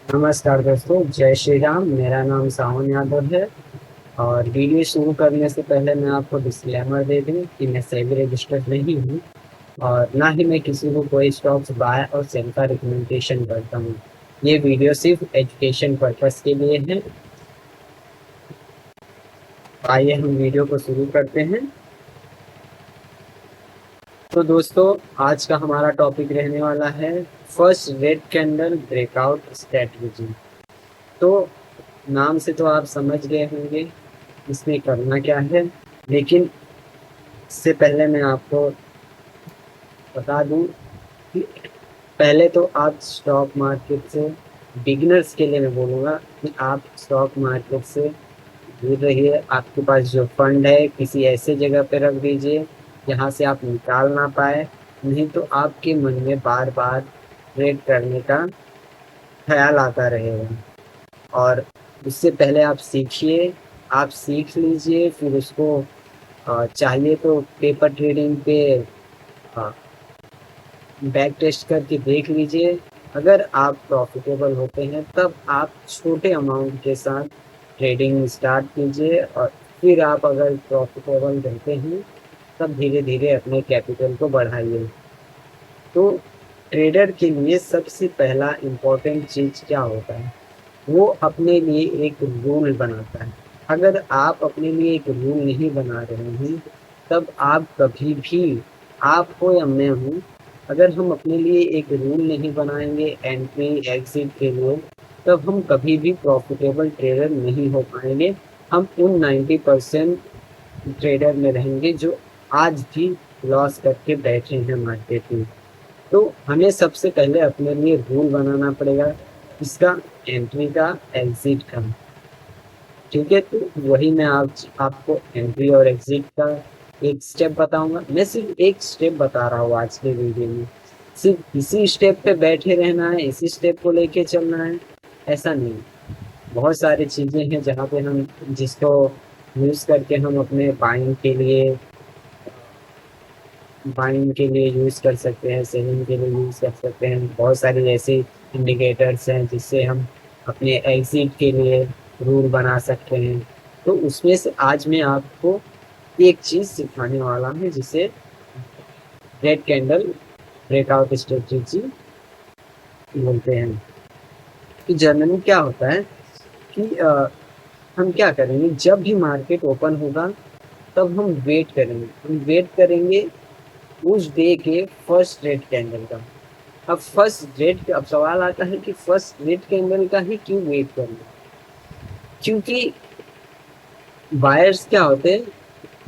नमस्कार दोस्तों, जय श्री राम। मेरा नाम सावन यादव है। और वीडियो शुरू करने से पहले मैं आपको डिस्क्लेमर दे दूं कि मैं सेबी रजिस्टर्ड नहीं हूँ और ना ही मैं किसी को कोई स्टॉक्स बाय और सेल का रिकमेंडेशन करता हूँ। ये वीडियो सिर्फ एजुकेशन पर्पस के लिए है। आइए हम वीडियो को शुरू करते हैं। तो दोस्तों, आज का हमारा टॉपिक रहने वाला है first red candle breakout strategy. तो नाम से तो आप समझ गए होंगे इसमें करना क्या है, लेकिन इससे पहले मैं आपको बता दूं कि पहले तो आप स्टॉक मार्केट से, बिगिनर्स के लिए मैं बोलूँगा कि आप स्टॉक मार्केट से दूर रहिए। आपके पास जो फंड है किसी ऐसे जगह पे रख दीजिए जहाँ से आप निकाल ना पाए, नहीं तो आपके मन में बार बार ट्रेड करने का ख्याल आता रहेगा। और उससे पहले आप सीखिए, आप सीख लीजिए, फिर उसको चाहिए तो पेपर ट्रेडिंग पे बैक टेस्ट करके देख लीजिए। अगर आप प्रॉफिटेबल होते हैं तब आप छोटे अमाउंट के साथ ट्रेडिंग स्टार्ट कीजिए, और फिर आप अगर प्रॉफिटेबल रहते हैं तब धीरे धीरे अपने कैपिटल को बढ़ाइए। तो ट्रेडर के लिए सबसे पहला इम्पोर्टेंट चीज़ क्या होता है, वो अपने लिए एक रूल बनाता है। अगर आप अपने लिए एक रूल नहीं बना रहे हैं तब आप कभी भी, आप हो या मैं हूँ, अगर हम अपने लिए एक रूल नहीं बनाएंगे एंट्री एग्जिट के लिए, तब हम कभी भी प्रॉफिटेबल ट्रेडर नहीं हो पाएंगे। हम उन 90% ट्रेडर में रहेंगे जो आज भी लॉस करके बैठे हैं मार्केट में। तो हमें सबसे पहले अपने लिए रूल बनाना पड़ेगा, इसका एंट्री का, एग्जिट का। ठीक है, तो वही मैं आपको एंट्री और एग्जिट का एक स्टेप बताऊंगा। मैं सिर्फ एक स्टेप बता रहा हूँ आज के वीडियो में। सिर्फ इसी स्टेप पे बैठे रहना है, इसी स्टेप को लेके चलना है, ऐसा नहीं। बहुत सारी चीजें हैं जहाँ पे हम, जिसको यूज करके हम अपने बाइंग के लिए यूज कर सकते हैं, सेलिंग के लिए यूज कर सकते हैं। बहुत सारे ऐसे इंडिकेटर्स हैं जिससे हम अपने एग्जिट के लिए रूल बना सकते हैं। तो उसमें से आज मैं आपको एक चीज सिखाने वाला हूँ जिसे रेड कैंडल ब्रेकआउट स्ट्रेटजी बोलते हैं। कि जनरली क्या होता है कि हम क्या करेंगे, जब भी मार्केट ओपन होगा तब हम वेट करेंगे उस डे के फर्स्ट रेड कैंडल का। अब सवाल आता है कि फर्स्ट रेड कैंडल का ही क्यों वेट करना। क्योंकि बायर्स क्या होते हैं,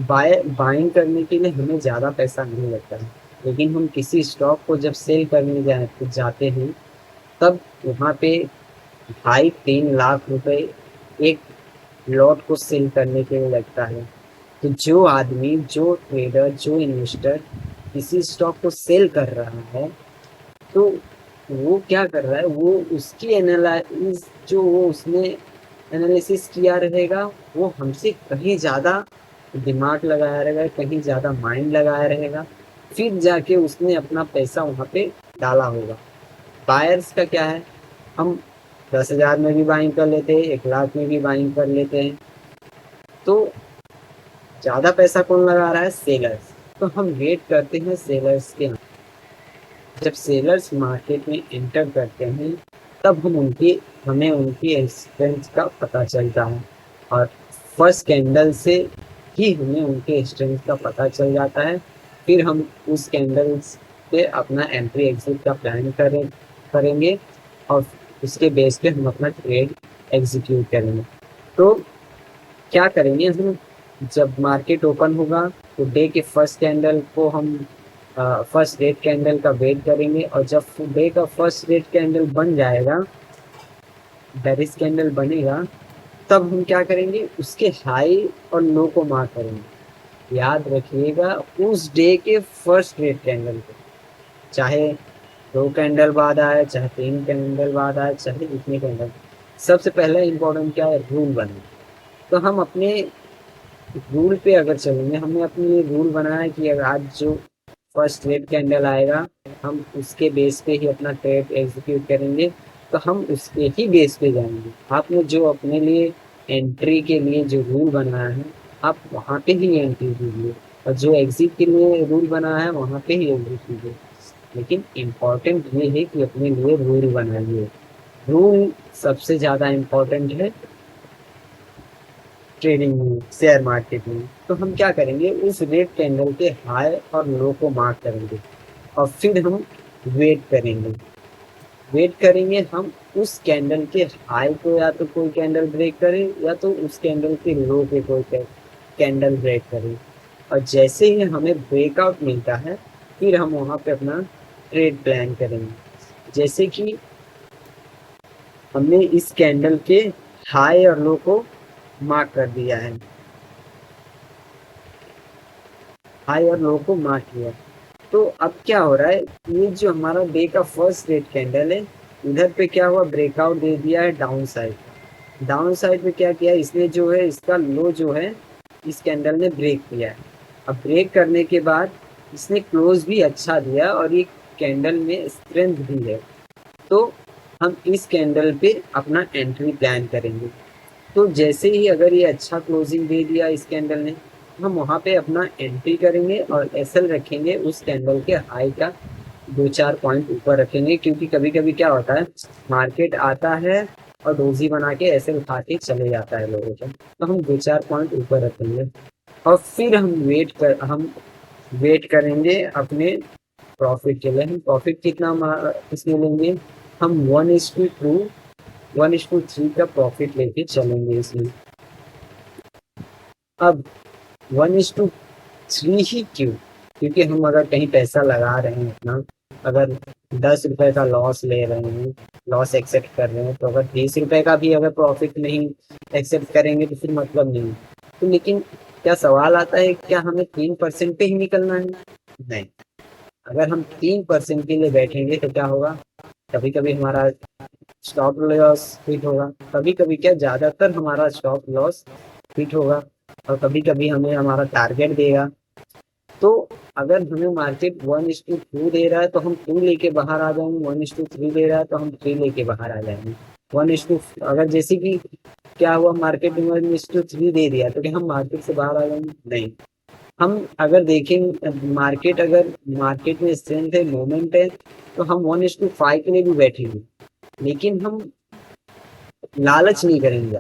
बाइंग करने के लिए हमें ज़्यादा पैसा नहीं लगता है, लेकिन हम किसी स्टॉक को जब सेल करने जाते हैं तब वहाँ पे 2.5-3 लाख रुपए एक लॉट को सेल करने के लिए लगता है। तो जो आदमी, जो ट्रेडर, जो इन्वेस्टर किसी स्टॉक को सेल कर रहा है, तो वो क्या कर रहा है, वो उसकी एनालिसिस, जो वो उसने एनालिसिस किया रहेगा, वो हमसे कहीं ज़्यादा दिमाग लगाया रहेगा, कहीं ज़्यादा माइंड लगाया रहेगा, फिर जाके उसने अपना पैसा वहाँ पे डाला होगा। बायर्स का क्या है, हम 10,000 में भी बाइंग कर लेते हैं, 1 लाख में भी बाइंग कर लेते हैं। तो ज़्यादा पैसा कौन लगा रहा है, सेलर्स। तो हम वेट करते हैं सेलर्स के। जब सेलर्स मार्केट में एंटर करते हैं तब हमें उनकी स्ट्रेंथ का पता चलता है, और फर्स्ट कैंडल से ही हमें उनके स्ट्रेंथ का पता चल जाता है। फिर हम उस कैंडल्स पे अपना एंट्री एग्जिट का प्लान करेंगे, और उसके बेस पे हम अपना ट्रेड एग्जीक्यूट करेंगे। तो क्या करेंगे हम, जब मार्केट ओपन होगा तो डे के फर्स्ट कैंडल को हम, फर्स्ट रेड कैंडल का वेट करेंगे, और जब डे का फर्स्ट रेड कैंडल बन जाएगा, बेरिश कैंडल बनेगा, तब हम क्या करेंगे, उसके हाई और लो को मार्क करेंगे। याद रखिएगा, उस डे के फर्स्ट रेड कैंडल को, चाहे 2 कैंडल बाद आए, चाहे 3 कैंडल बाद आए, चाहे इतने कैंडल। सबसे पहले इम्पोर्टेंट क्या है, रूल बने। तो हम अपने रूल पे अगर चलेंगे, हमने अपने लिए रूल बनाया कि अगर आज जो फर्स्ट रेड कैंडल आएगा हम उसके बेस पे ही अपना ट्रेड एग्जीक्यूट करेंगे। तो हम उसके ही बेस पे जाएंगे। आपने जो अपने लिए एंट्री के लिए जो रूल बनाया है, आप वहाँ पे ही एंट्री दीजिए, और जो एग्जिट के लिए रूल बनाया है वहाँ पे ही एग्जिट कीजिए। लेकिन इम्पोर्टेंट ये है कि अपने लिए रूल बनाइए। रूल सबसे ज़्यादा इम्पोर्टेंट है ट्रेडिंग में, शेयर मार्केट में। तो हम क्या करेंगे, उस रेड कैंडल के हाई और लो को मार्क करेंगे, और फिर हम वेट करेंगे। वेट करेंगे हम उस कैंडल के हाई को, या तो कोई कैंडल ब्रेक करे, या तो उस कैंडल के लो पे कोई कैंडल ब्रेक करे। और जैसे ही हमें ब्रेकआउट मिलता है, फिर हम वहाँ पे अपना ट्रेड प्लान करेंगे। जैसे कि हमने इस कैंडल के हाई और लो को मार्क कर दिया है, हाई और लो को मार्क किया। तो अब क्या हो रहा है, ये जो हमारा डे का फर्स्ट रेड कैंडल है, इधर पे क्या हुआ, ब्रेकआउट दे दिया है डाउन साइड। डाउन साइड पे क्या किया इसने, जो है इसका लो जो है इस कैंडल ने ब्रेक किया है। अब ब्रेक करने के बाद इसने क्लोज भी अच्छा दिया, और ये कैंडल में स्ट्रेंथ भी है। तो हम इस कैंडल पे अपना एंट्री प्लान करेंगे। तो जैसे ही अगर ये अच्छा क्लोजिंग दे दिया इस कैंडल ने, हम वहाँ पे अपना एंट्री करेंगे और एसएल रखेंगे उस कैंडल के हाई का 2-4 पॉइंट ऊपर रखेंगे। क्योंकि कभी कभी क्या होता है, मार्केट आता है और डोजी बना के ऐसे उठा के चले जाता है लोगों का, तो हम 2-4 पॉइंट ऊपर रखेंगे। और फिर हम वेट करेंगे अपने प्रॉफिट के लिए। हम प्रॉफिट कितना इसमें लेंगे, हम 1:2 1:3 का प्रॉफिट लेके चलेंगे इसमें। अब 1:3 ही क्यों, क्योंकि हम अगर कहीं पैसा लगा रहे हैं अपना, अगर 10 रुपए का लॉस ले रहे हैं, लॉस एक्सेप्ट कर रहे हैं, तो अगर 20 रुपए का भी अगर प्रॉफिट नहीं एक्सेप्ट करेंगे तो फिर मतलब नहीं। तो लेकिन क्या सवाल आता है, क्या हमें 3% पे ही निकलना है? नहीं। अगर हम 3% के लिए बैठेंगे तो क्या होगा, कभी कभी हमारा स्टॉप लॉस हिट होगा, कभी कभी क्या ज़्यादातर हमारा स्टॉप लॉस हिट होगा, और कभी कभी हमें हमारा टारगेट देगा। तो अगर हमें मार्केट 1:2 दे रहा है तो हम 2 लेके बाहर आ जाएंगे, 1:3 दे रहा है तो हम 3 लेके बाहर आ जाएंगे। 1:, अगर जैसे कि क्या हुआ, मार्केट ने 1:3 दे दिया तो क्या हम मार्केट से बाहर आ जाएंगे? नहीं। हम अगर देखें मार्केट, अगर मार्केट में स्ट्रेंथ है, मोमेंट है, तो हम 1:5 के लिए भी बैठेंगे। लेकिन हम लालच नहीं करेंगे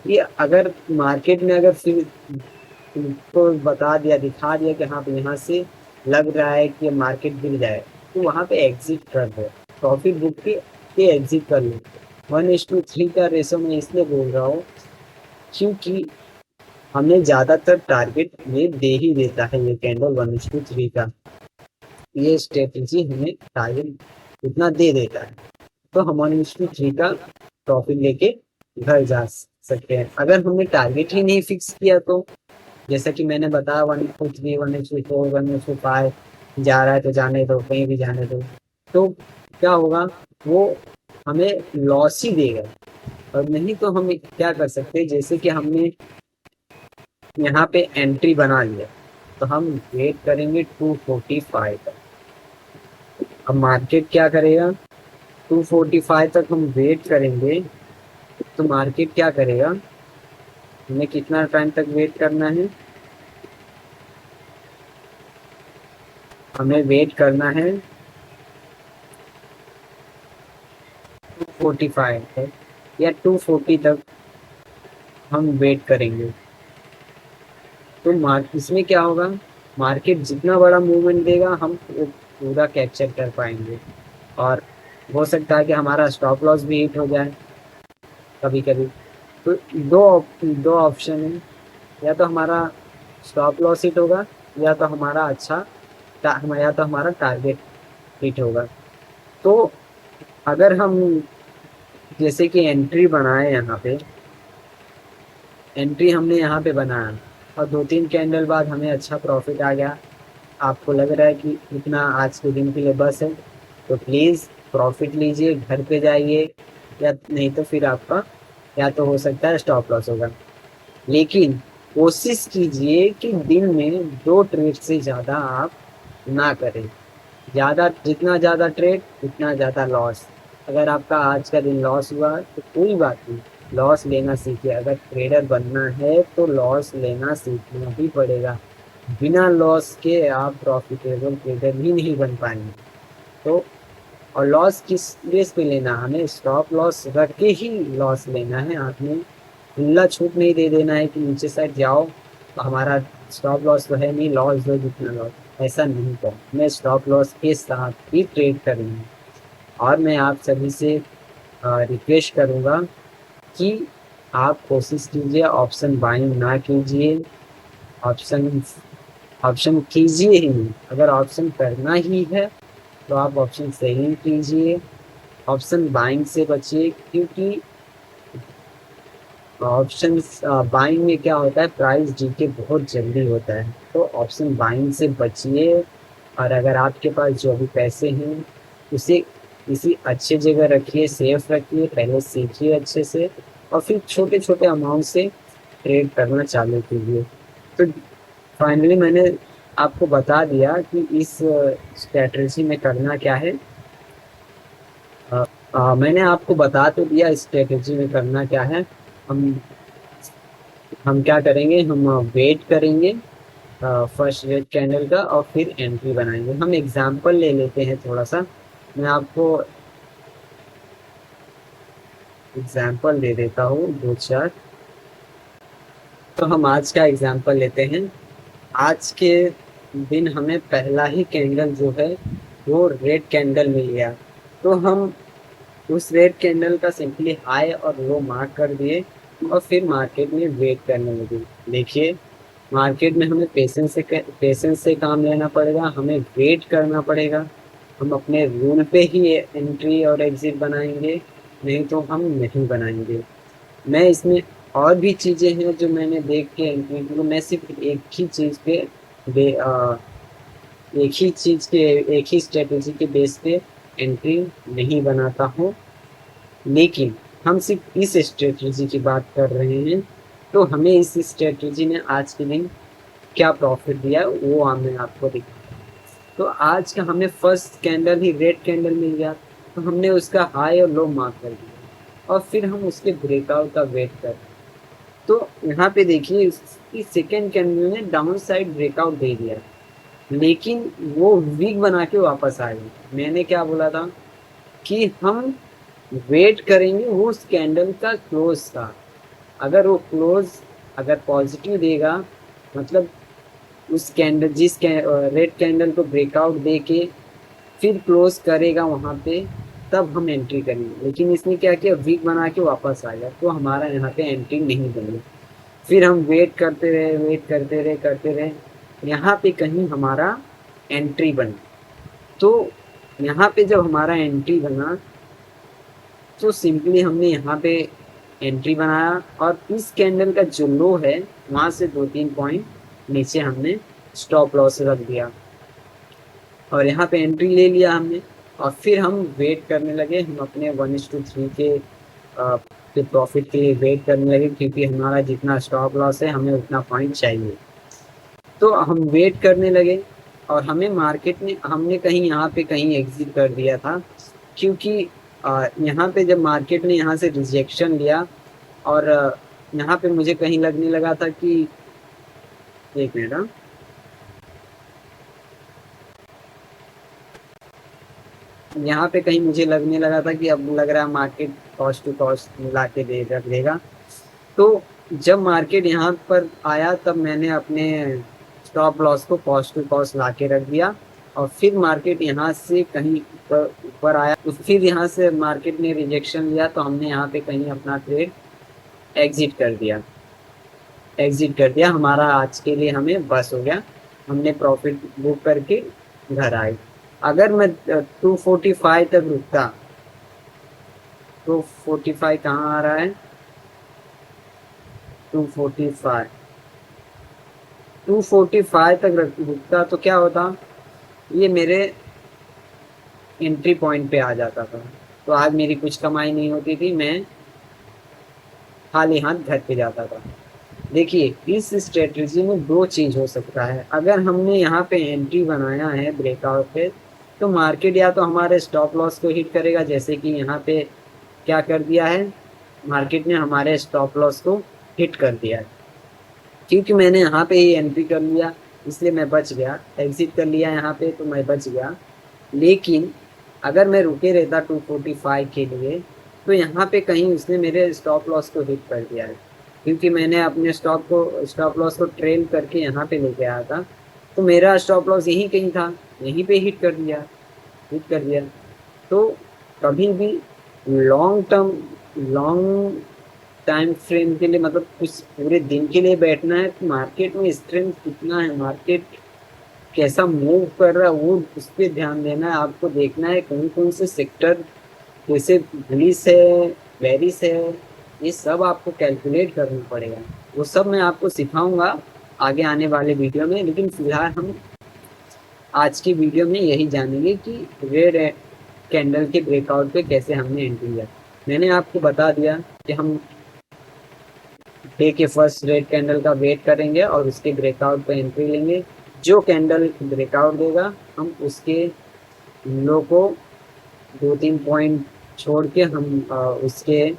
कि अगर मार्केट में अगर फिर तुमको बता दिया, दिखा दिया कि हाँ यहाँ से लग रहा है कि मार्केट गिर जाए, तो वहाँ पे एग्जिट कर दो, प्रॉफिट बुक के एग्जिट कर लो। 1:3 का रेशो मैं इसलिए बोल रहा हूँ क्योंकि हमें ज़्यादातर टारगेट ये दे ही देता है, ये कैंडल 1:3 का, ये स्ट्रेटेजी हमें टारगेट उतना दे देता है। तो हम 1:3 का प्रॉफिट लेके घर जा सकते हैं। अगर हमने टारगेट ही नहीं फिक्स किया, तो जैसा कि मैंने बताया 1:3 1:4 1:5 जा रहा है तो जाने दो, कहीं भी जाने दो। तो क्या होगा, वो हमें लॉस ही देगा। और नहीं तो हम क्या कर सकते हैं, जैसे कि हमने यहाँ पे एंट्री बना लिया, तो हम वेट करेंगे 245 तक। अब मार्केट क्या करेगा, 245 तक हम वेट करेंगे, तो मार्केट क्या करेगा, हमें कितना टाइम तक वेट करना है, हमें वेट करना है 245 तक या 240 तक हम वेट करेंगे। तो इसमें क्या होगा, मार्केट जितना बड़ा मूवमेंट देगा हम वो पूरा कैप्चर कर पाएंगे। और हो सकता है कि हमारा स्टॉप लॉस भी हिट हो जाए कभी कभी। तो दो ऑप्शन है, या तो हमारा स्टॉप लॉस हिट होगा, या तो हमारा या तो हमारा टारगेट हिट होगा। तो अगर हम जैसे कि एंट्री बनाए, यहाँ पे एंट्री हमने यहाँ पे बनाया, और 2-3 कैंडल बाद हमें अच्छा प्रॉफिट आ गया, आपको लग रहा है कि इतना आज के दिन के लिए बस है, तो प्लीज़ प्रॉफिट लीजिए, घर पे जाइए, या नहीं तो फिर आपका या तो हो सकता है स्टॉप लॉस होगा। लेकिन कोशिश कीजिए कि दिन में 2 ट्रेड से ज़्यादा आप ना करें। जितना ज़्यादा ट्रेड उतना ज़्यादा लॉस। अगर आपका आज का दिन लॉस हुआ तो कोई बात नहीं, लॉस लेना सीखिए। अगर ट्रेडर बनना है तो लॉस लेना सीखना ही पड़ेगा। बिना लॉस के आप प्रॉफिटेबल ट्रेडर भी नहीं बन पाएंगे। तो और लॉस किस बेस पे लेना, हमें स्टॉप लॉस रख के ही लॉस लेना है। आपने खुला छूट नहीं दे देना है कि नीचे साइड जाओ तो हमारा स्टॉप लॉस तो है नहीं, लॉस दो जितना लॉस, ऐसा नहीं कर। मैं स्टॉप लॉस के साथ ही ट्रेड करूँगा। और मैं आप सभी से रिक्वेस्ट करूँगा कि आप कोशिश कीजिए ऑप्शन बाइंग ना कीजिए, ऑप्शन ऑप्शन कीजिए ही नहीं। अगर ऑप्शन करना ही है तो आप ऑप्शन सेलिंग कीजिए, ऑप्शन बाइंग से बचिए। क्योंकि ऑप्शन बाइंग में क्या होता है, प्राइस डीके बहुत जल्दी होता है। तो ऑप्शन बाइंग से बचिए। और अगर आपके पास जो भी पैसे हैं उसे किसी अच्छे जगह रखिए, सेफ रखिए, पहले सीखिए अच्छे से और फिर छोटे छोटे अमाउंट से ट्रेड करना चालू कीजिए। तो फाइनली मैंने आपको बता दिया कि इस स्ट्रेटजी में करना क्या है। मैंने आपको बता तो दिया स्ट्रेटजी में करना क्या है। हम हम क्या करेंगे, हम वेट करेंगे फर्स्ट रेड कैंडल का और फिर एंट्री बनाएंगे। हम एग्जांपल ले लेते हैं थोड़ा सा, मैं आपको एग्जांपल दे देता हूँ दो चार। तो हम आज का एग्जांपल लेते हैं। आज के दिन हमें पहला ही कैंडल जो है वो रेड कैंडल मिल गया। तो हम उस रेड कैंडल का सिंपली हाई और लो मार्क कर दिए और फिर मार्केट में वेट करने लगे। देखिए, मार्केट में हमें पेशेंस से काम लेना पड़ेगा, हमें वेट करना पड़ेगा। हम अपने रूल पे ही एंट्री और एग्जिट बनाएंगे, नहीं तो हम नहीं बनाएंगे। मैं इसमें और भी चीज़ें हैं जो मैंने देख के एंट्री की, मैं सिर्फ एक ही चीज़ पे एक ही चीज़ के एक ही स्ट्रेटजी के बेस पे एंट्री नहीं बनाता हूँ। लेकिन हम सिर्फ इस स्ट्रेटजी की बात कर रहे हैं। तो हमें इस स्ट्रेटजी ने आज के दिन क्या प्रॉफिट दिया है वो मैं आपको दिखाता हूँ। तो आज का हमें फर्स्ट कैंडल ही रेड कैंडल मिल गया, तो हमने उसका हाई और लो मार्क कर दिया और फिर हम उसके ब्रेकआउट का वेट कर। तो यहाँ पे देखिए इसकी सेकेंड कैंडल ने डाउन साइड ब्रेकआउट दे दिया, लेकिन वो वीक बना के वापस आ गई। मैंने क्या बोला था कि हम वेट करेंगे वो उस कैंडल का क्लोज का। अगर वो क्लोज अगर पॉजिटिव देगा, मतलब उस कैंडल रेड कैंडल को ब्रेकआउट दे के फिर क्लोज करेगा वहाँ पे, तब हम एंट्री करेंगे। लेकिन इसने क्या किया, वीक बना के वापस आ गया, तो हमारा यहाँ पे एंट्री नहीं बनी। फिर हम वेट करते रहे, यहाँ पे कहीं हमारा एंट्री बना। तो यहाँ पे जब हमारा एंट्री बना तो सिंपली हमने यहाँ पे एंट्री बनाया और इस कैंडल का जो लो है वहाँ से 2-3 पॉइंट नीचे हमने स्टॉप लॉस रख दिया और यहाँ पे एंट्री ले लिया हमने। और फिर हम वेट करने लगे, हम अपने 1:3 के प्रॉफिट के लिए वेट करने लगे, क्योंकि हमारा जितना स्टॉप लॉस है हमें उतना पॉइंट चाहिए। तो हम वेट करने लगे और हमें मार्केट में हमने कहीं यहाँ पे कहीं एग्जिट कर दिया था, क्योंकि यहाँ पे जब मार्केट ने यहाँ से रिजेक्शन लिया और यहाँ पे मुझे कहीं लगने लगा था कि एक मिनट, हाँ, यहाँ पे कहीं मुझे लगने लगा था कि अब लग रहा है मार्केट कॉस्ट टू कॉस्ट मिला के दे रख देगा। तो जब मार्केट यहाँ पर आया तब मैंने अपने स्टॉप लॉस को कॉस्ट टू कॉस्ट ला के रख दिया और फिर मार्केट यहाँ से कहीं ऊपर आया, तो फिर यहाँ से मार्केट ने रिजेक्शन लिया तो हमने यहाँ पे कहीं अपना ट्रेड एग्जिट कर दिया। हमारा आज के लिए हमें बस हो गया, हमने प्रॉफिट बुक करके घर आए। अगर मैं 245 तक रुकता, 245 कहाँ आ रहा है, 245 245 तक रुकता तो क्या होता, ये मेरे एंट्री पॉइंट पे आ जाता था। तो आज मेरी कुछ कमाई नहीं होती थी, मैं खाली हाथ घर पे जाता था। देखिए, इस स्ट्रेटजी में दो चीज हो सकता है। अगर हमने यहाँ पे एंट्री बनाया है ब्रेकआउट पे तो मार्केट या तो हमारे स्टॉप लॉस को हिट करेगा, जैसे कि यहाँ पे क्या कर दिया है, मार्केट ने हमारे स्टॉप लॉस को हिट कर दिया है। क्योंकि मैंने यहाँ पे ही एंट्री कर लिया इसलिए मैं बच गया, एग्जिट कर लिया यहाँ पे तो मैं बच गया। लेकिन अगर मैं रुके रहता 245 के लिए, तो यहाँ पे कहीं उसने मेरे स्टॉप लॉस को हिट कर दिया है, क्योंकि मैंने अपने स्टॉप लॉस को ट्रेल करके यहाँ पे लेके आया था। तो मेरा स्टॉप लॉस यहीं कहीं था, यहीं पे हिट कर दिया। तो कभी भी long term long time frame के लिए, मतलब कुछ पूरे दिन के लिए बैठना है तो मार्केट में स्ट्रेंथ कितना है, मार्केट कैसा मूव कर रहा है, वो उस पर ध्यान देना है। आपको देखना है कौन कौन से सेक्टर, जैसे बुलिश है, बेरिश है, ये सब आपको कैलकुलेट करना पड़ेगा। वो सब मैं आपको सिखाऊंगा आगे आने वाले वीडियो में, लेकिन फिलहाल हम आज की वीडियो में यही जानेंगे कि रेड कैंडल के ब्रेकआउट पे कैसे हमने एंट्री लिया। मैंने आपको बता दिया कि हम डे के फर्स्ट रेड कैंडल का वेट करेंगे और उसके ब्रेकआउट पे एंट्री लेंगे। जो कैंडल ब्रेकआउट देगा हम उसके लो को 2-3 पॉइंट छोड़ के हम उसके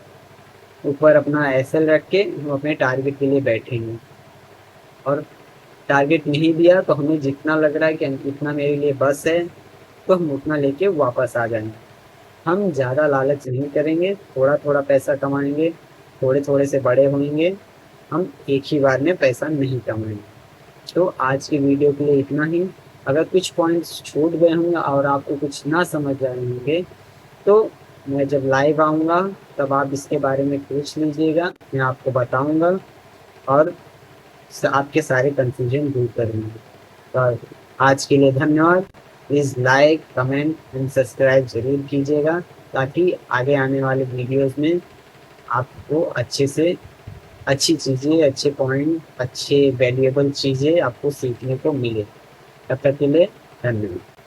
ऊपर अपना एसएल रख के हम अपने टारगेट के लिए बैठेंगे। और टारगेट नहीं दिया तो हमें जितना लग रहा है कि इतना मेरे लिए बस है, तो हम उतना लेके वापस आ जाएंगे। हम ज़्यादा लालच नहीं करेंगे, थोड़ा थोड़ा पैसा कमाएंगे, थोड़े थोड़े से बड़े होंगे, हम एक ही बार में पैसा नहीं कमाएंगे। तो आज की वीडियो के लिए इतना ही। अगर कुछ पॉइंट्स छूट गए होंगे और आपको कुछ ना समझ आए होंगे, तो मैं जब लाइव आऊँगा तब आप इसके बारे में पूछ लीजिएगा, मैं आपको बताऊँगा और आपके सारे कंफ्यूजन दूर करेंगे। तो आज के लिए धन्यवाद। Please like, comment and subscribe ज़रूर कीजिएगा, ताकि आगे आने वाले वीडियोस में आपको अच्छी चीज़ें, अच्छे पॉइंट, अच्छे वैल्यूएबल चीज़ें आपको सीखने को मिले। तब तक के लिए धन्यवाद।